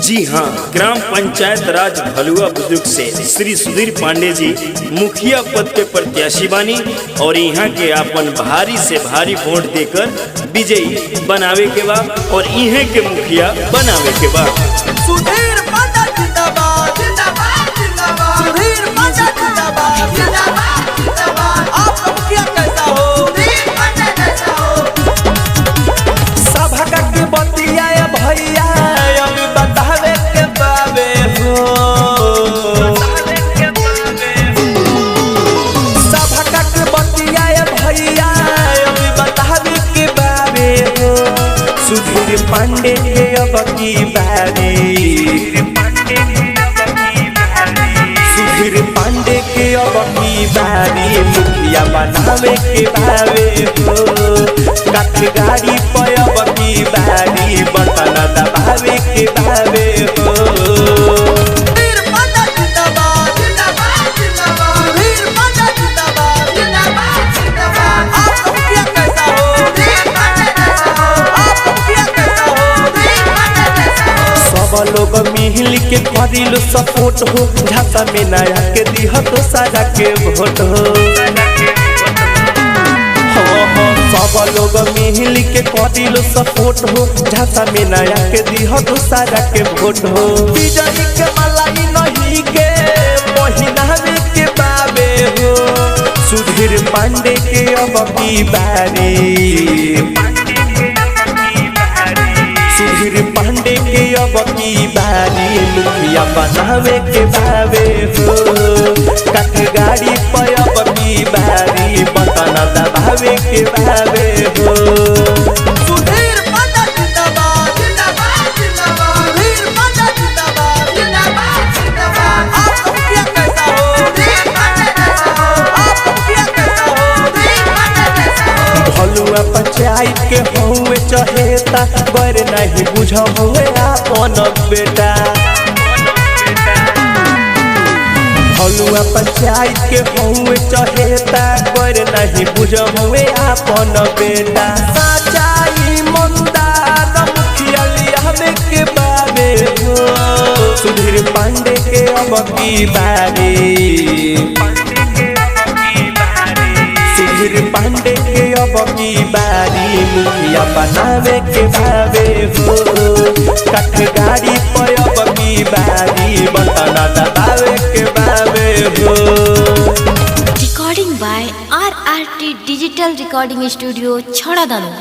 जी हाँ, ग्राम पंचायत राज भलुआ बुजुर्ग से श्री सुधीर पांडे जी मुखिया पद के प्रत्याशी बानी और यहाँ के अपन भारी से भारी वोट देकर विजयी बनावे के बाद और इन्हें के मुखिया बनावे के बाद। सुधीर पांडे जिंदाबाद जिंदाबाद जिंदाबाद, सुधीर पांडे जिंदाबाद जिंदाबाद जिंदाबाद। आपका मुखिया कैसा हो? सुधीर पांडे कैसा हो? सभा के बतिया भैया अभी बतावे के बाबे हो, सभा के बतिया भैया अभी बतावे के बाबे हो। सुधीर पांडे के अब की बारी, सुधीर पांडे के अब की बारी मुखिया बनावे के बारे हो। काठ गाड़ी पर अब की बारी बटन दबावे के बारे हो। सुधीर पांडे जिंदाबाद जिंदाबाद जिंदाबाद, सुधीर पांडे जिंदाबाद जिंदाबाद जिंदाबाद। आपका मुखिया कैसा हो? सुधीर पांडे कैसा हो? आपका मुखिया कैसा हो? सुधीर पांडे कैसा हो? सब लोग मिल के करिलो सपोर्ट हो, झांसा में नया के दिह तो सारा के वोट हो। सब लोग मिल के करिलो सपोर्ट हो, झांसा में नया के दिह तो सारा के वोट हो। विजयी के मलाई नहीं के महीनावे के बाबे हो। सुधीर पांडे के अब की बारी, सुधीर पांडे के अब की बारी मुखिया बनावे के बाबे हो। काठ गाड़ी पर अब की बारी बटन दबावे के बाबे हो। सुधीर पांडे जिंदाबाद जिंदाबाद जिंदाबाद, सुधीर पांडे जिंदाबाद जिंदाबाद जिंदाबाद। आपका मुखिया कैसा हो? सुधीर पांडे कैसा हो? आपका मुखिया कैसा हो? सुधीर पांडे कैसा हो? भलुआ पंचायत के हुए चहेता बर नहीं बुझ हुए अपन बेटा। भलुआ पंचायत के हुए चहेता बर नहीं बुझ हुए अपन बेटा। सच्चाई मंदार मुखिया लियावे के बारे हो। सुधीर पांडे के अब की बारी, सुधीर पांडे के अब की बारी मुखिया बनावे के बारे हो। काठ गाड़ी पर अब की बारी बटन दबावे के बारे हो। Recording by RRT Digital Recording Studio, Chhadadanu।